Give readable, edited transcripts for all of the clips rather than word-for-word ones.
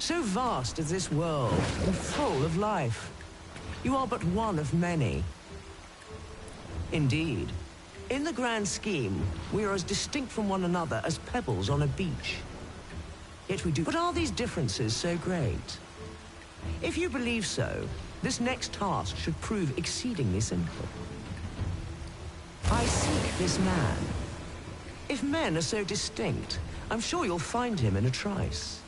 So vast is this world, and full of life. You are but one of many. Indeed, in the grand scheme, we are as distinct from one another as pebbles on a beach. Yet we do. But are these differences so great? If you believe so, this next task should prove exceedingly simple. I seek this man. If men are so distinct, I'm sure you'll find him in a trice.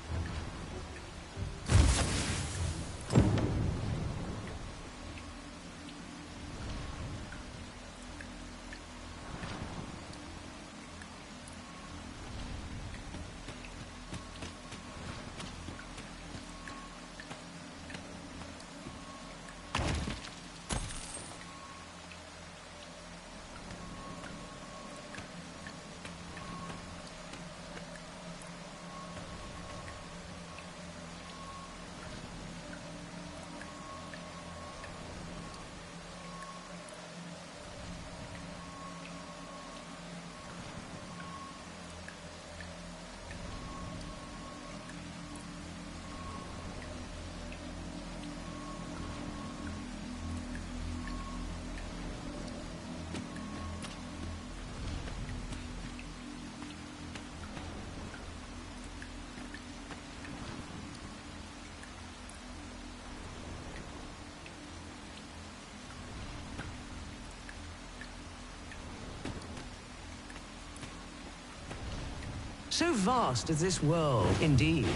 So vast is this world, indeed,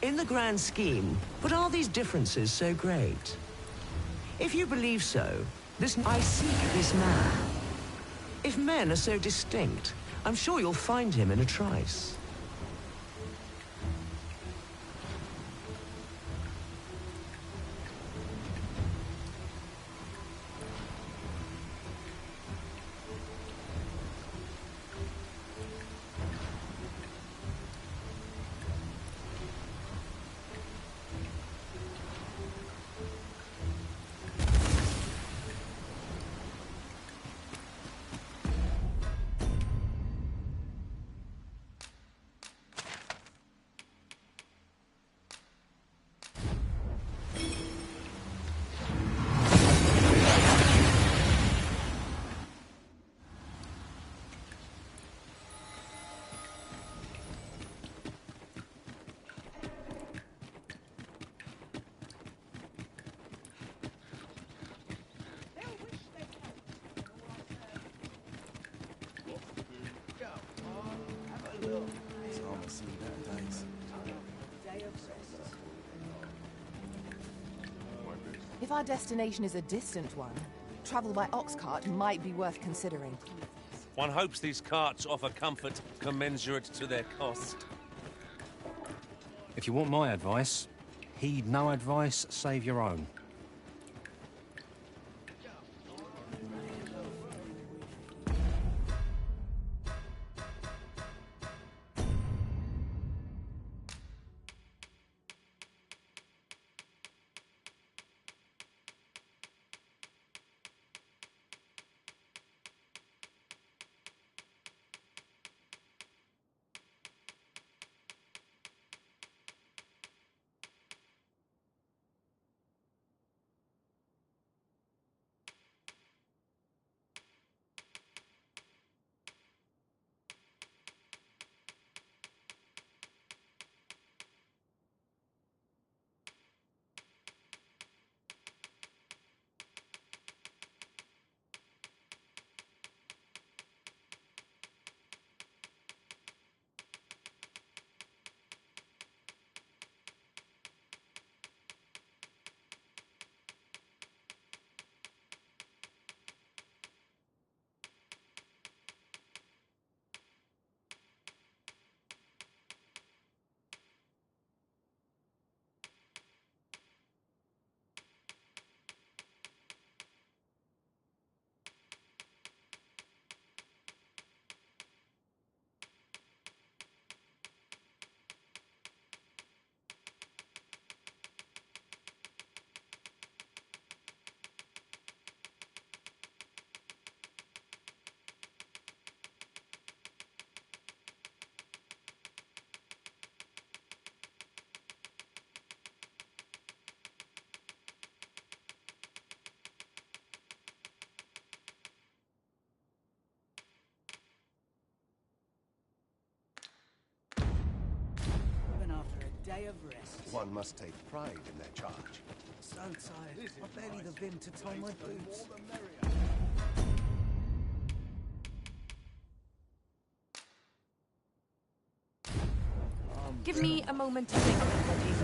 in the grand scheme, but are these differences so great? If you believe so, I seek this man. If men are so distinct, I'm sure you'll find him in a trice. If our destination is a distant one, travel by ox cart might be worth considering. One hopes these carts offer comfort commensurate to their cost. If you want my advice, heed no advice save your own. One must take pride in their charge. So tired. I barely the vim to tie my boots. Give me a moment to think, buddy.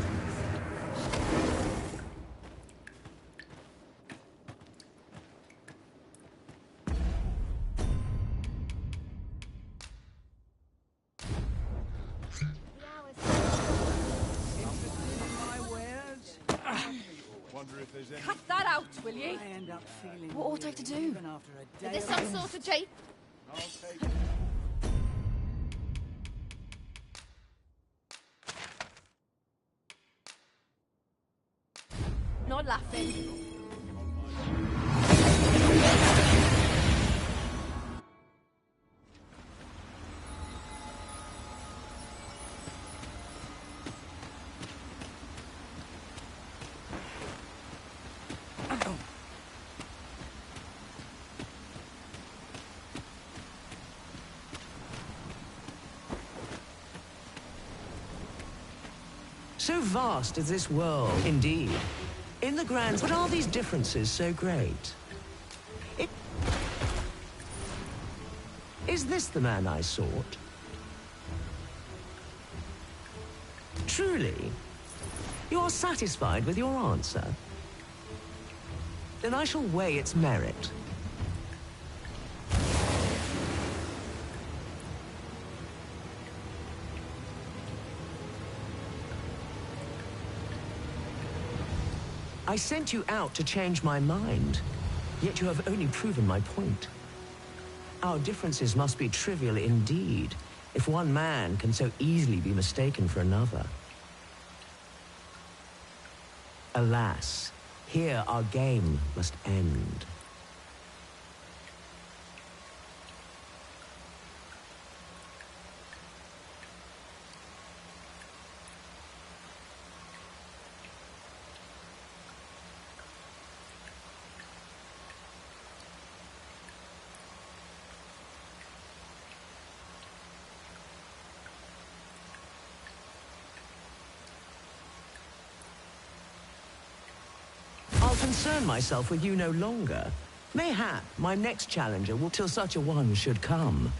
Cut that out, will you? I end up feeling What ought I to do? even after a day Is this some sort of tape? Not laughing. So vast is this world, indeed. In the grand, but are these differences so great? Is this the man I sought? Truly? You are satisfied with your answer? Then I shall weigh its merit. I sent you out to change my mind, yet you have only proven my point. Our differences must be trivial indeed, if one man can so easily be mistaken for another. Alas, here our game must end. I'll concern myself with you no longer. Mayhap my next challenger will till such a one should come.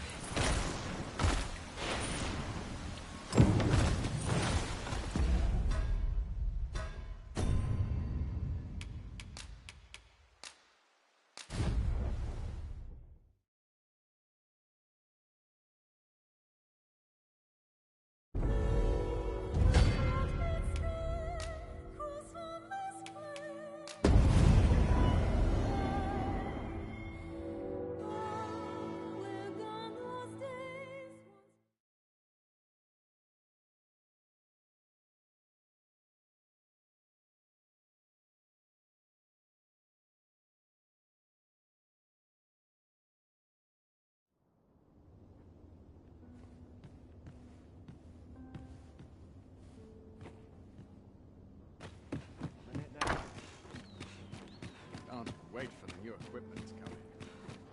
Can't wait for the new equipment to come in.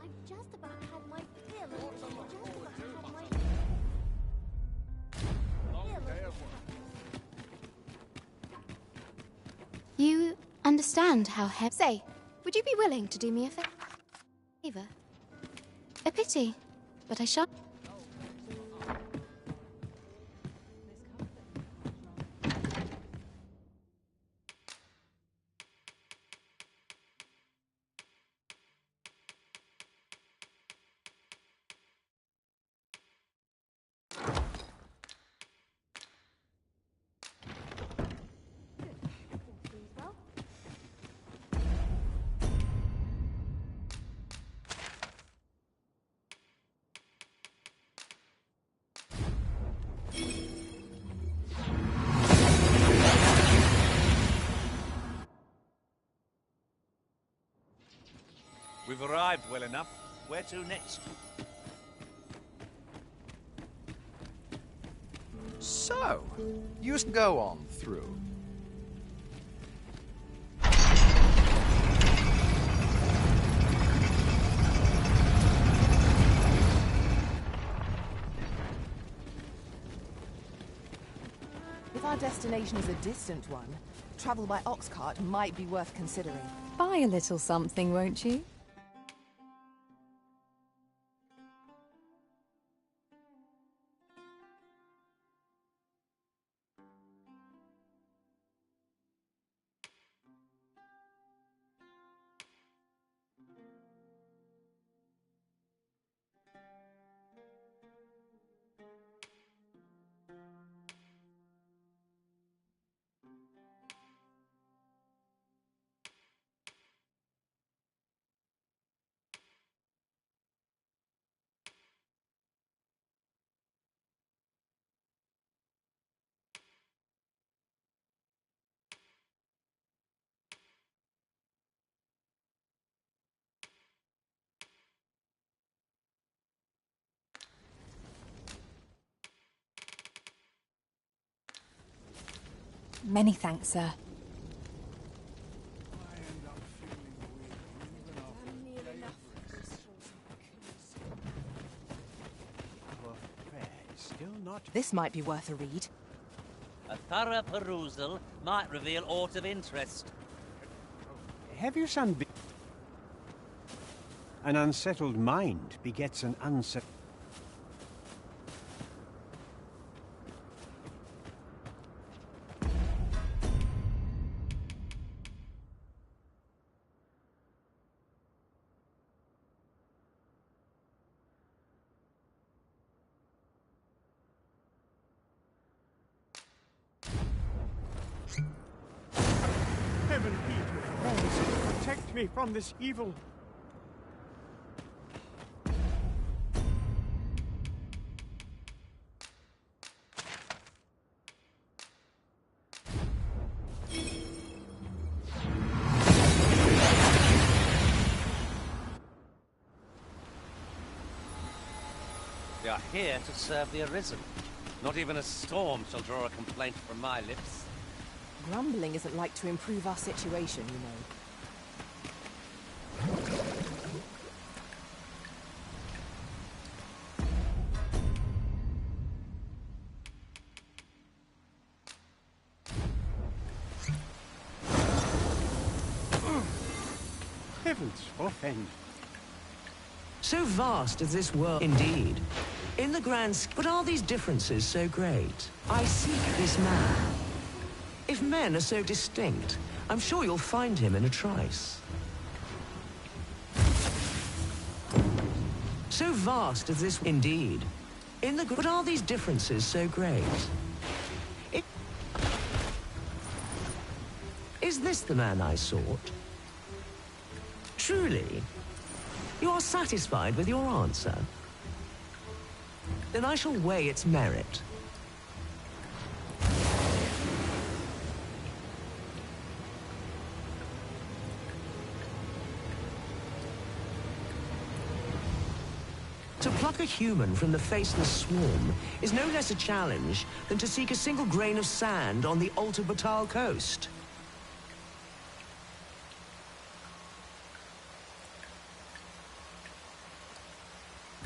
I've just about had my fill. Long day of work. You understand how heavy... Say, would you be willing to do me a favor? A pity, but I shan't. We've arrived well enough. Where to next? So, you go on through. If I destination is a distant one, travel by ox cart might be worth considering. Buy a little something, won't you? Many thanks, sir. This might be worth a read. A thorough perusal might reveal aught of interest. Have your son be... An unsettled mind begets an unsettled... Heaven be to us. Protect me from this evil. We are here to serve the Arisen. Not even a storm shall draw a complaint from my lips. Grumbling isn't like to improve our situation, you know. Heavens forfend. So vast is this world indeed. In the grand scheme, but are these differences so great? I seek this man. If men are so distinct, I'm sure you'll find him in a trice. So vast is this indeed. In the but are these differences so great? Is this the man I sought? Truly? You are satisfied with your answer? Then I shall weigh its merit. To pluck a human from the faceless swarm is no less a challenge than to seek a single grain of sand on the Alta Batal coast.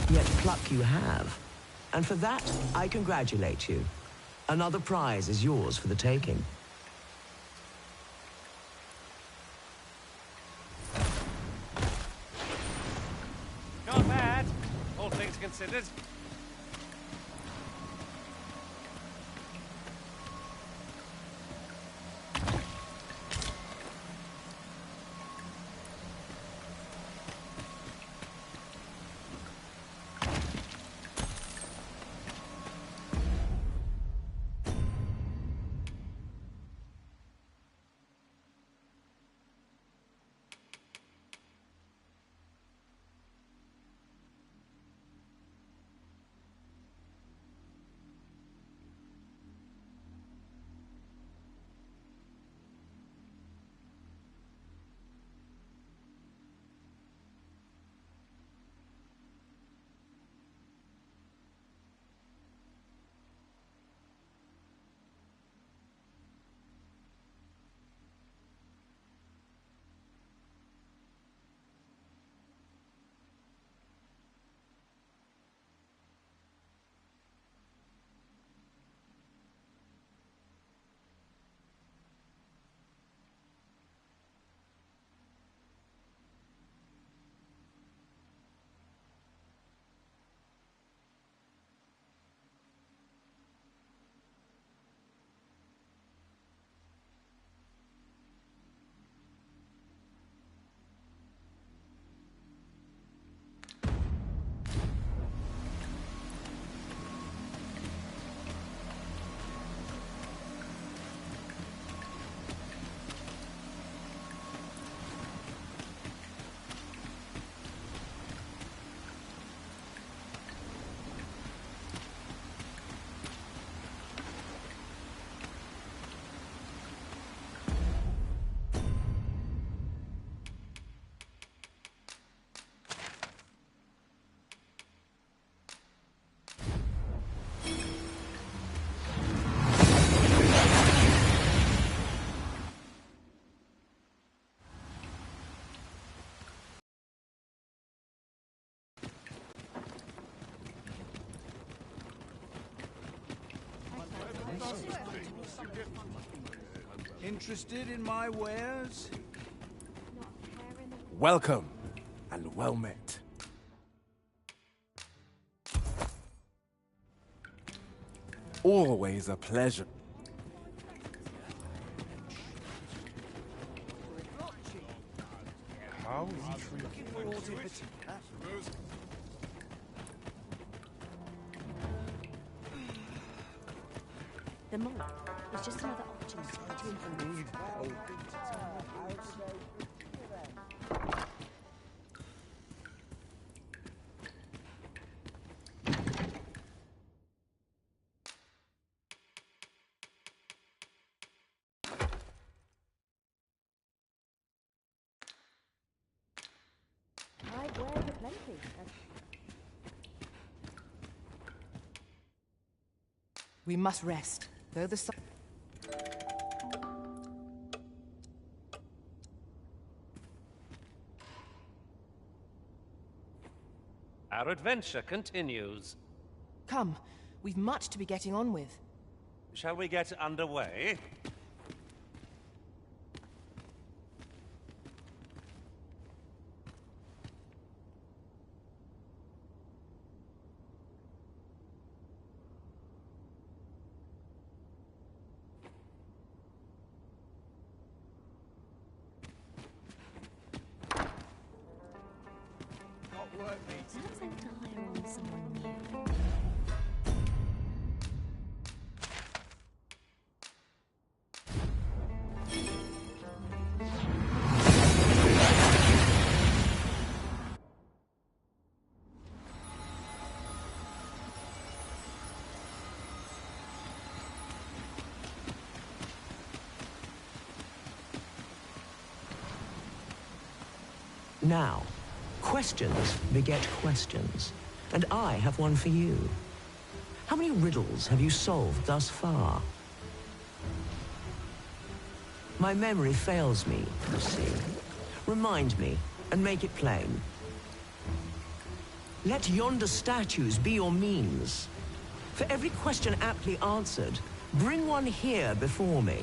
Yet pluck you have, and for that I congratulate you. Another prize is yours for the taking. Not bad, all things considered. Interested in my wares? Welcome, and well met. Always a pleasure. How intriguing. The mob is just another option to improve. I've wear for plenty. We must rest, though the sun... Our adventure continues. Come, we've much to be getting on with. Shall we get underway? Perhaps I could hire on someone new. Now, questions beget questions, and I have one for you. How many riddles have you solved thus far? My memory fails me, you see. Remind me, and make it plain. Let yonder statues be your means. For every question aptly answered, bring one here before me.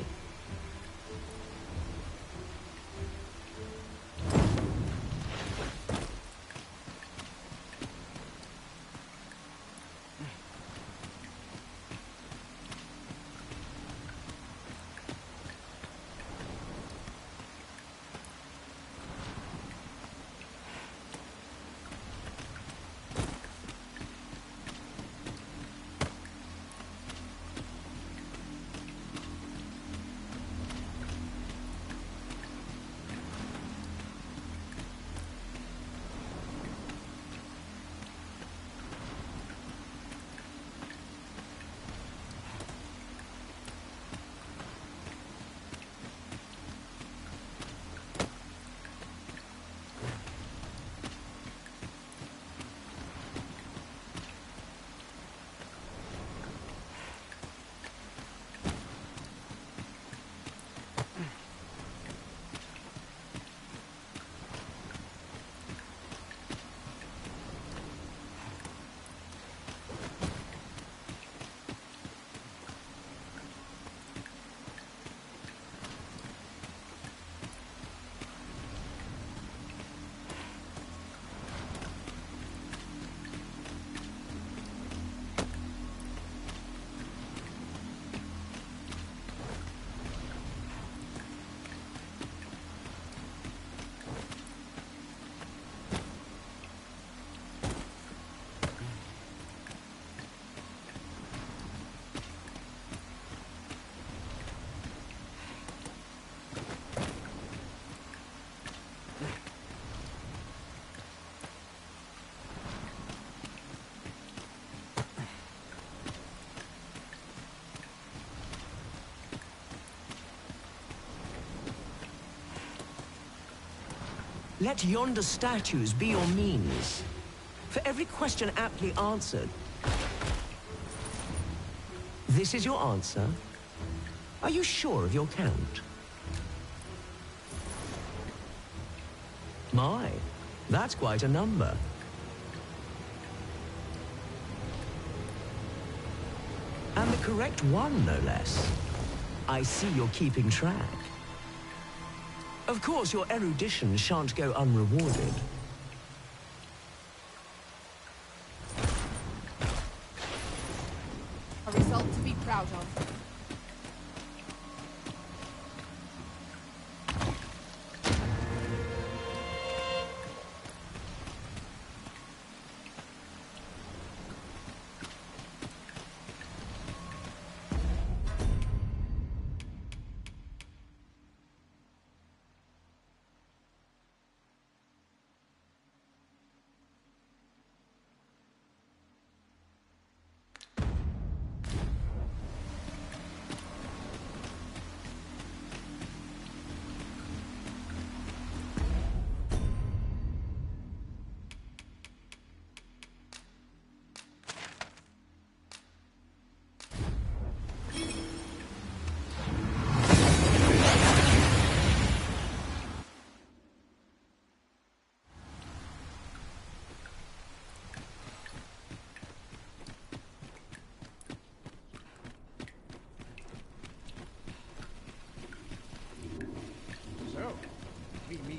Let yonder statues be your means. For every question aptly answered. This is your answer? Are you sure of your count? My, that's quite a number. And the correct one, no less. I see you're keeping track. Of course, your erudition shan't go unrewarded. A result to be proud of.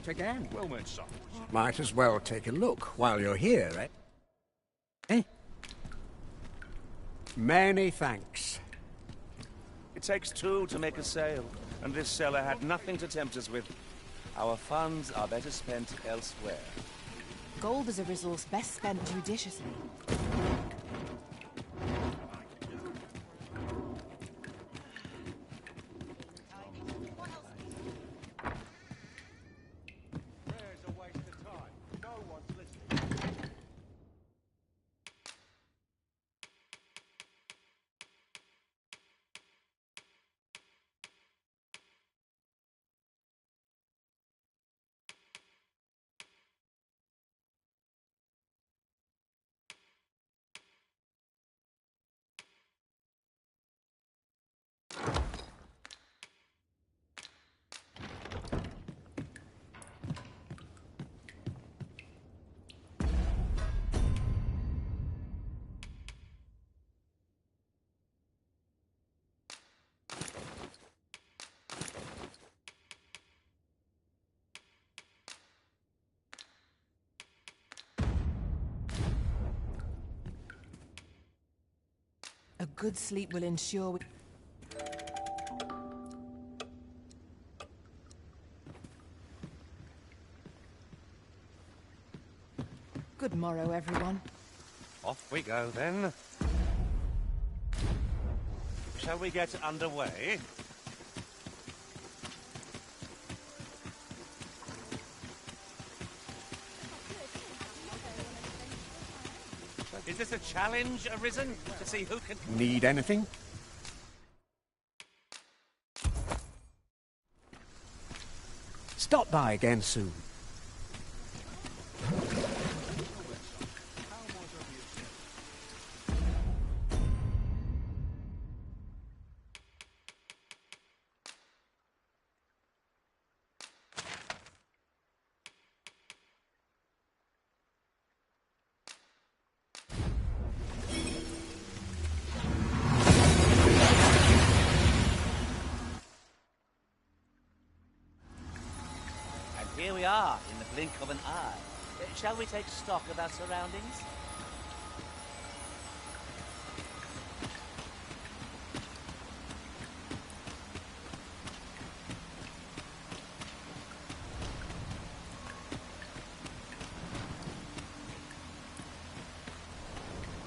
Again. Well met, son. Might as well take a look while you're here, eh? Eh? Many thanks. It takes two to make a sale, and this seller had nothing to tempt us with. Our funds are better spent elsewhere. Gold is a resource best spent judiciously. A good sleep will ensure we... Good morrow, everyone. Off we go, then. Shall we get underway? Is this a challenge arisen to see who can... Need anything? Stop by again soon. Here we are, in the blink of an eye. Shall we take stock of our surroundings?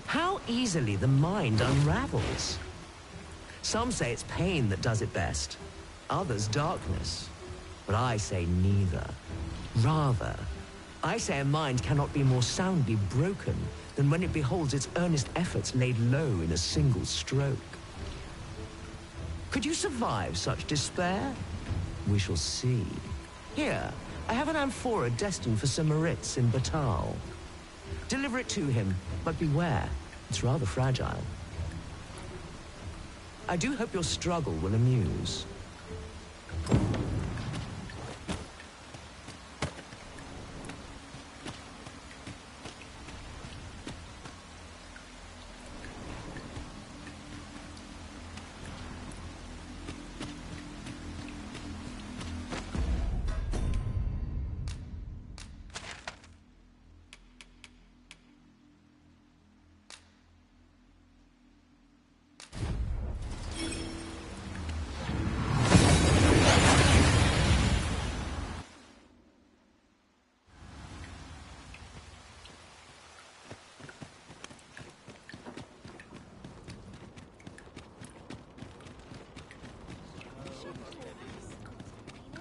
How easily the mind unravels. Some say it's pain that does it best, others darkness. But I say neither. Rather, I say a mind cannot be more soundly broken than when it beholds its earnest efforts laid low in a single stroke. Could you survive such despair? We shall see. Here, I have an amphora destined for Sir Moritz in Batal. Deliver it to him, but beware, it's rather fragile. I do hope your struggle will amuse.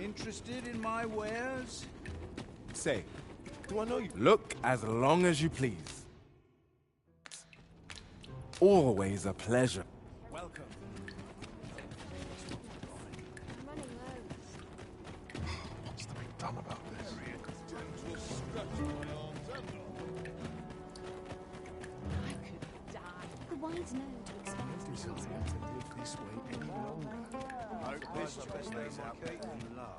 Interested in my wares? Say, do I know you? Look as long as you please. Always a pleasure. Welcome. What's to be done about this? The wise know to expect Desire to live this way any longer. Hope this job stays out and last.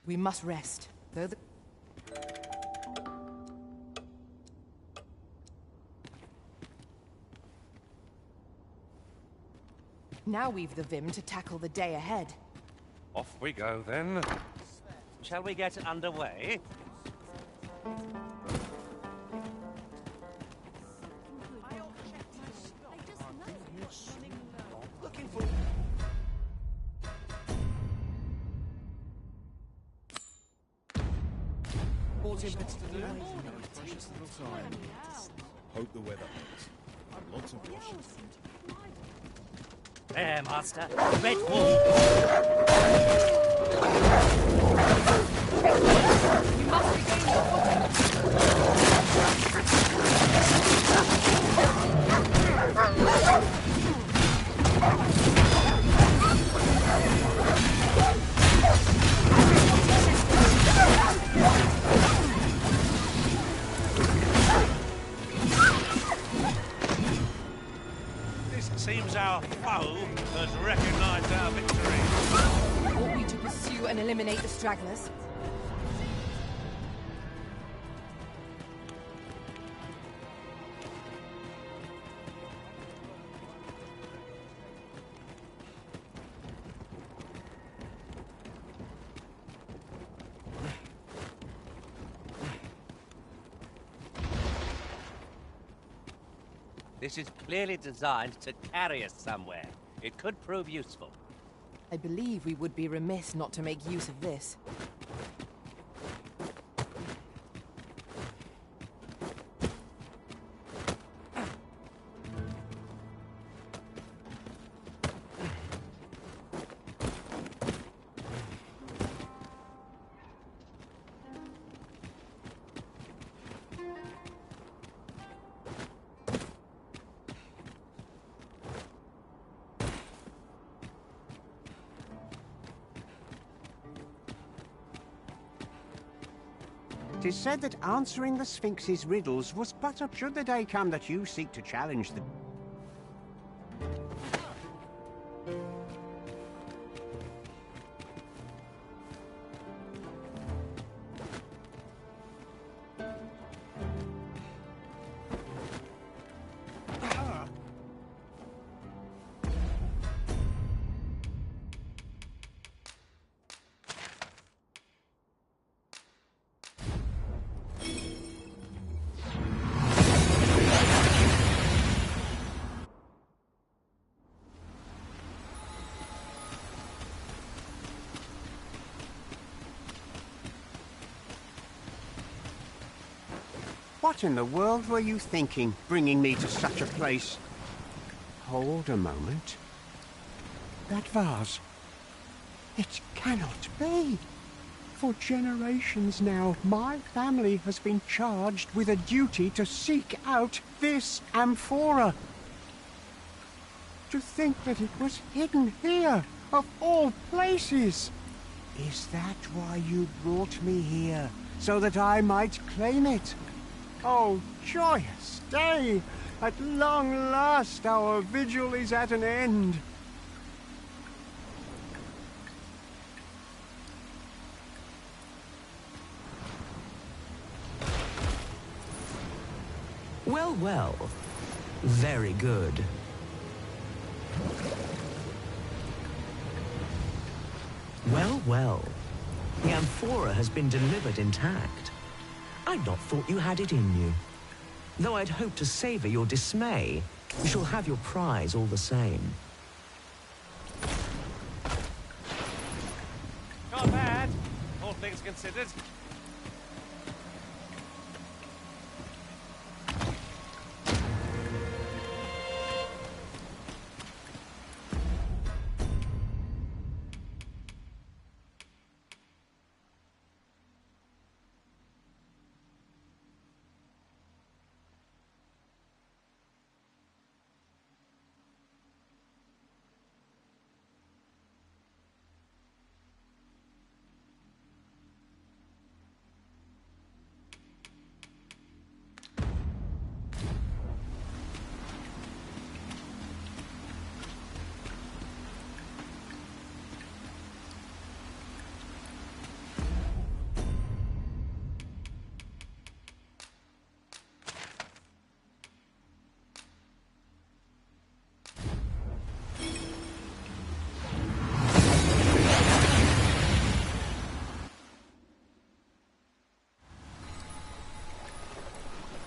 We must rest, though the... Now we've the vim to tackle the day ahead. Off we go, then. Shall we get underway? Looking for... What's in bits to do? Precious little time. Hope the weather holds. Lots of washing. There, Master. Red wool. You must regain your Seems our foe has recognized our victory. Ought we to pursue and eliminate the stragglers? This is clearly designed to carry us somewhere. It could prove useful. I believe we would be remiss not to make use of this. It is said that answering the Sphinx's riddles was but a... Should the day come that you seek to challenge the... What in the world were you thinking, bringing me to such a place? Hold a moment. That vase. It cannot be. For generations now, my family has been charged with a duty to seek out this amphora. To think that it was hidden here, of all places. Is that why you brought me here? So that I might claim it? Oh, joyous day! At long last our vigil is at an end. Well, well. Very good. Well, well. The amphora has been delivered intact. I'd not thought you had it in you. Though I'd hoped to savor your dismay, you shall have your prize all the same. Not bad, all things considered.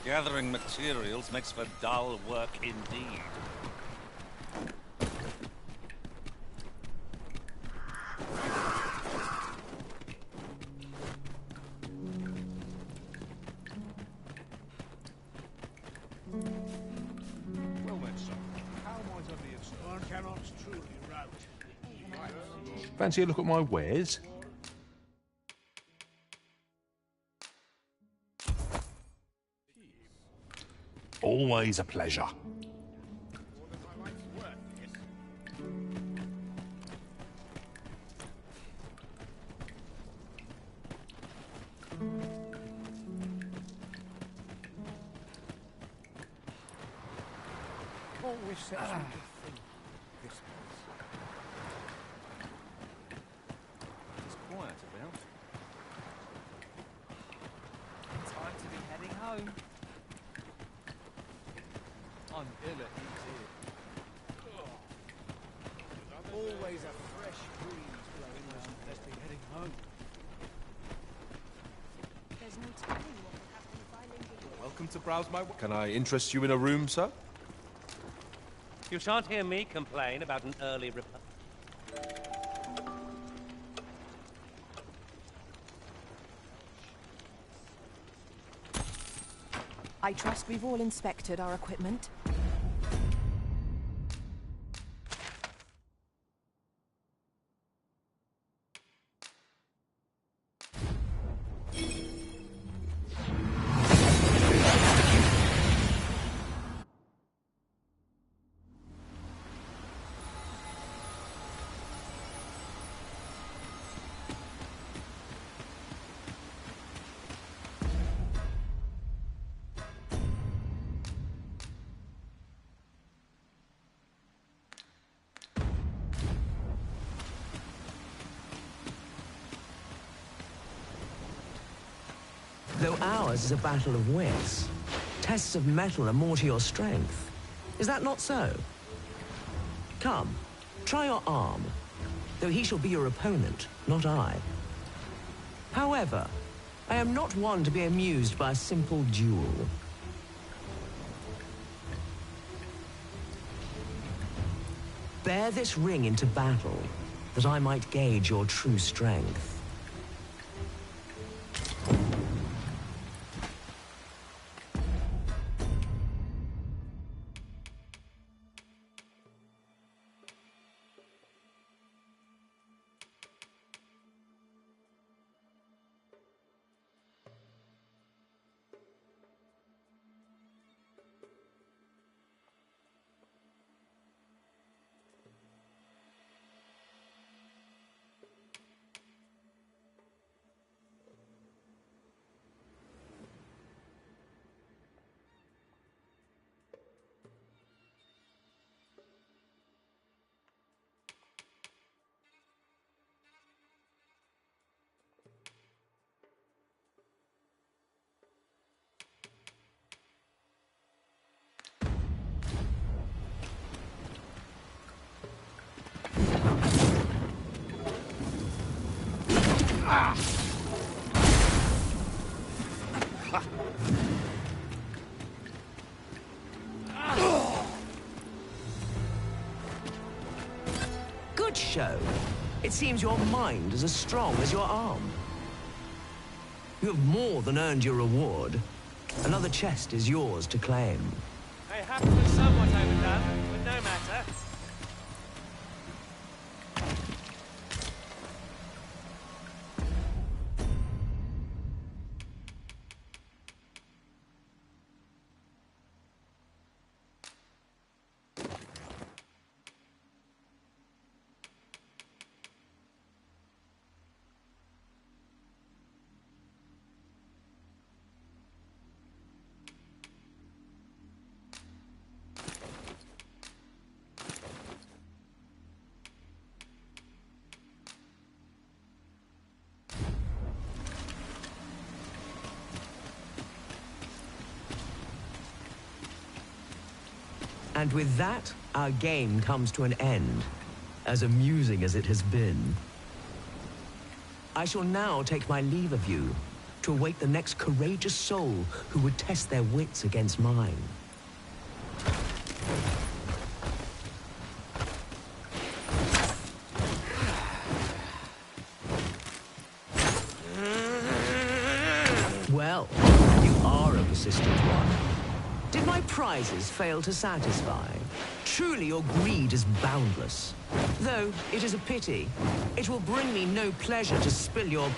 Gathering materials makes for dull work indeed. Well then, son, how might I be of service? One cannot truly rout. Fancy a look at my wares? Always a pleasure. Always sets me to think this place. It's quiet about. Time to be heading home. I'm ill at ease here. Always a fresh breeze blowing around. Let's be heading home. There's no telling what will happen if I linger here. Welcome to browse my... Can I interest you in a room, sir? You shan't hear me complain about an early reply. I trust we've all inspected our equipment. Though ours is a battle of wits, tests of metal are more to your strength. Is that not so? Come, try your arm, though he shall be your opponent, not I. However, I am not one to be amused by a simple duel. Bear this ring into battle, that I might gauge your true strength. Good show. It seems your mind is as strong as your arm. You have more than earned your reward. Another chest is yours to claim. They have to be somewhat overdone, but no matter. And with that, our game comes to an end, as amusing as it has been. I shall now take my leave of you, to await the next courageous soul who would test their wits against mine. Well, you are a persistent one. Did my prizes fail to satisfy? Truly your greed is boundless. Though it is a pity. It will bring me no pleasure to spill your... Its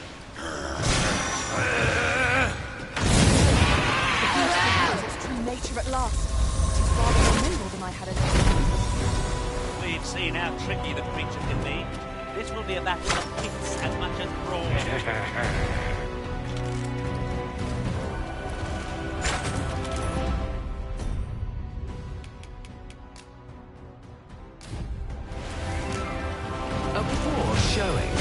true nature at last. It is far more nimble than I had imagined. We've seen how tricky the creature can be. This will be a battle of kicks as much as brawn. Before showing.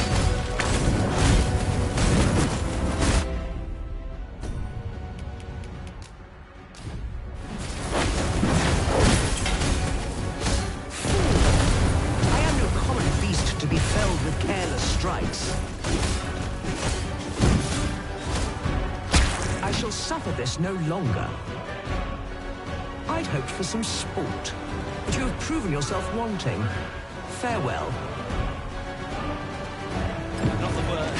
I am no common beast to be felled with careless strikes. I shall suffer this no longer. I'd hoped for some sport, but you have proven yourself wanting. Farewell. Not the word.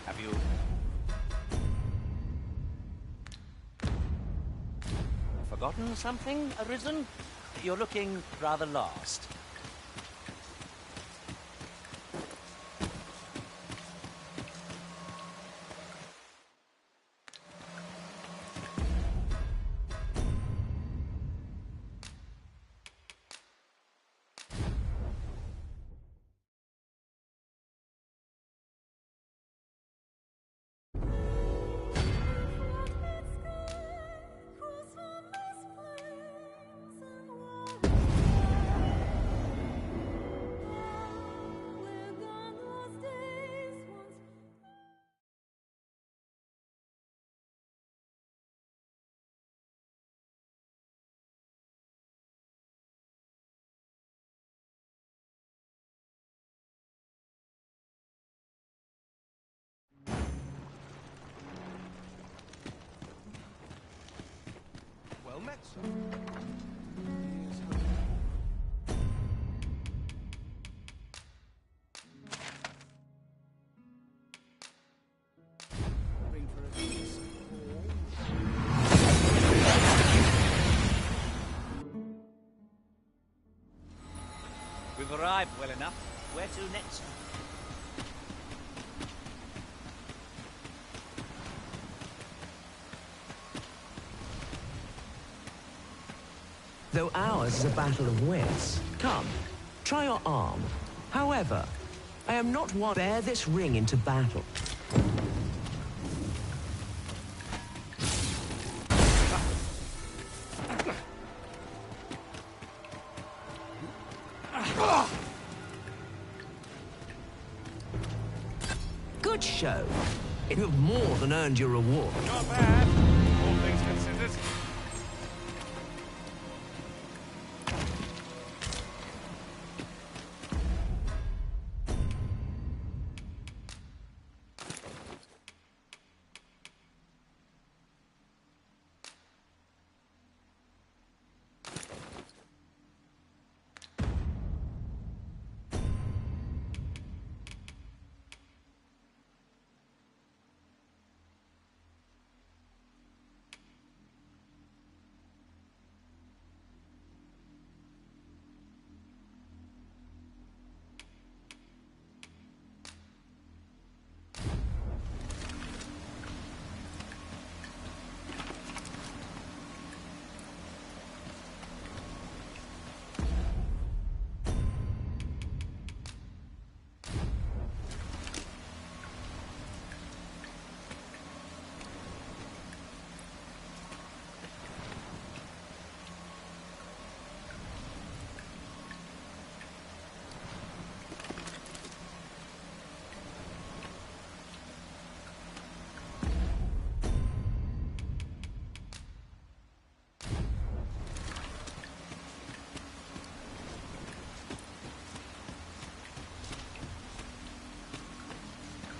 Have you forgotten something, Arisen? You're looking rather lost. Well met, sir. Bring for a piece We've arrived well enough. Where to next? Though ours is a battle of wits, come, try your arm. However, I am not one to bear this ring into battle. show. You have more than earned your reward. Not bad, all things considered.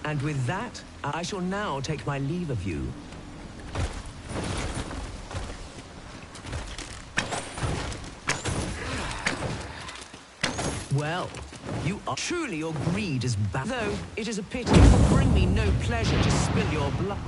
And with that, I shall now take my leave of you. Well, you are truly your greed is bad. Though it is a pity, it will bring me no pleasure to spill your blood.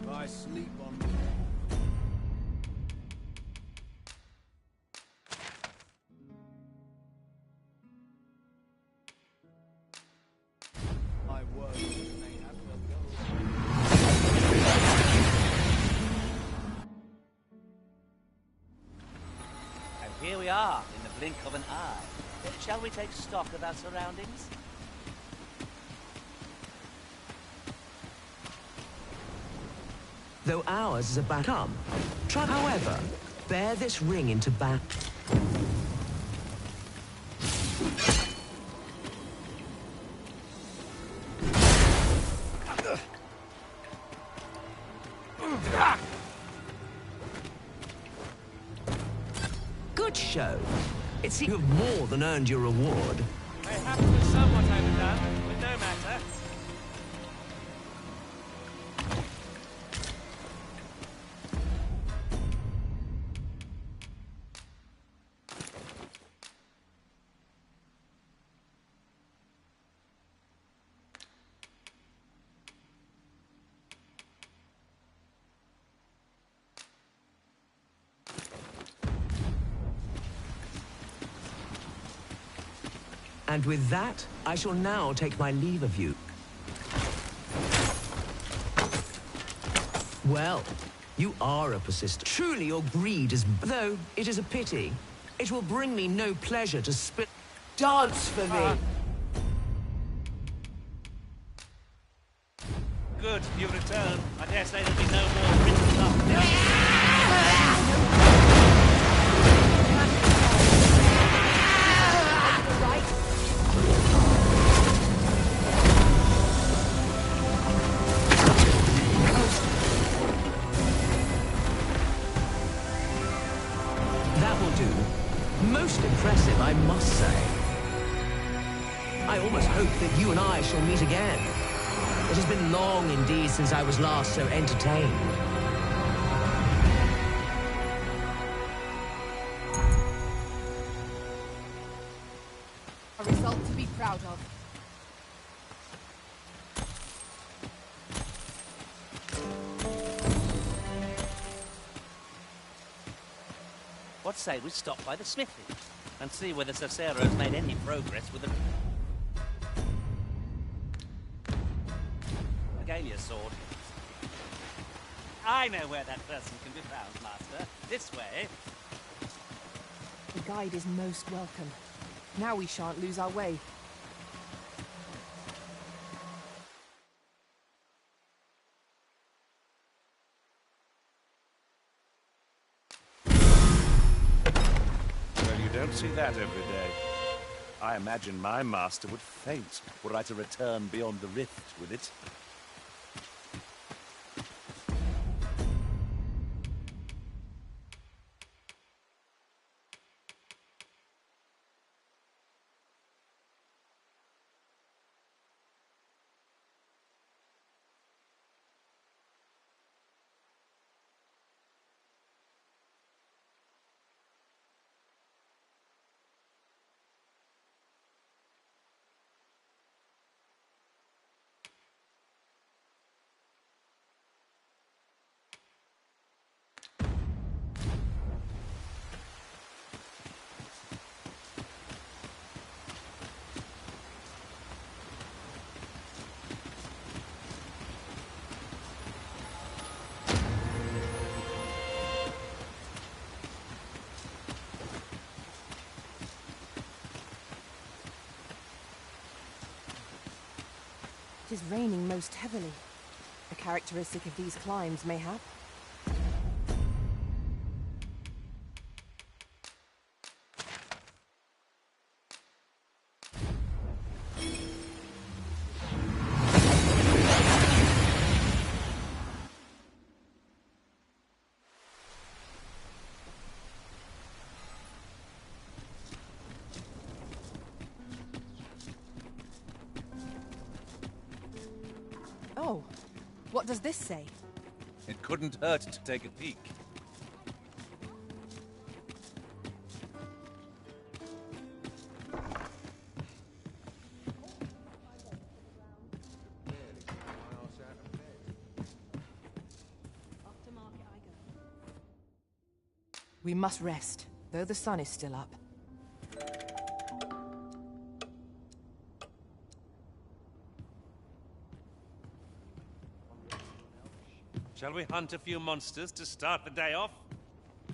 I sleep on me. My word may have well go. And here we are, in the blink of an eye. Shall we take stock of our surroundings? Though ours is a backup. Try, however, bear this ring into back. Good show. It seems you have more than earned your reward. Perhaps it's somewhat overdone, but no matter. And with that, I shall now take my leave of you. Well, you are a persistent. Truly your greed is... Though it is a pity, it will bring me no pleasure to spit... Dance for me! Good, you've returned. I dare say there'll be no more written up. must say. I almost hope that you and I shall meet again. It has been long indeed since I was last so entertained. A result to be proud of. What say we stop by the smithy and see whether Cesaro's made any progress with the Regalia sword. I know where that person can be found, Master. This way. The guide is most welcome. Now we shan't lose our way. Well, you don't see that every day. I imagine my master would faint were I to return beyond the rift with it. It is raining most heavily. A characteristic of these climes, mayhap. Oh, what does this say? It couldn't hurt to take a peek. We must rest, though the sun is still up. Shall we hunt a few monsters to start the day off?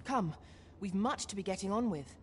Come, we've much to be getting on with.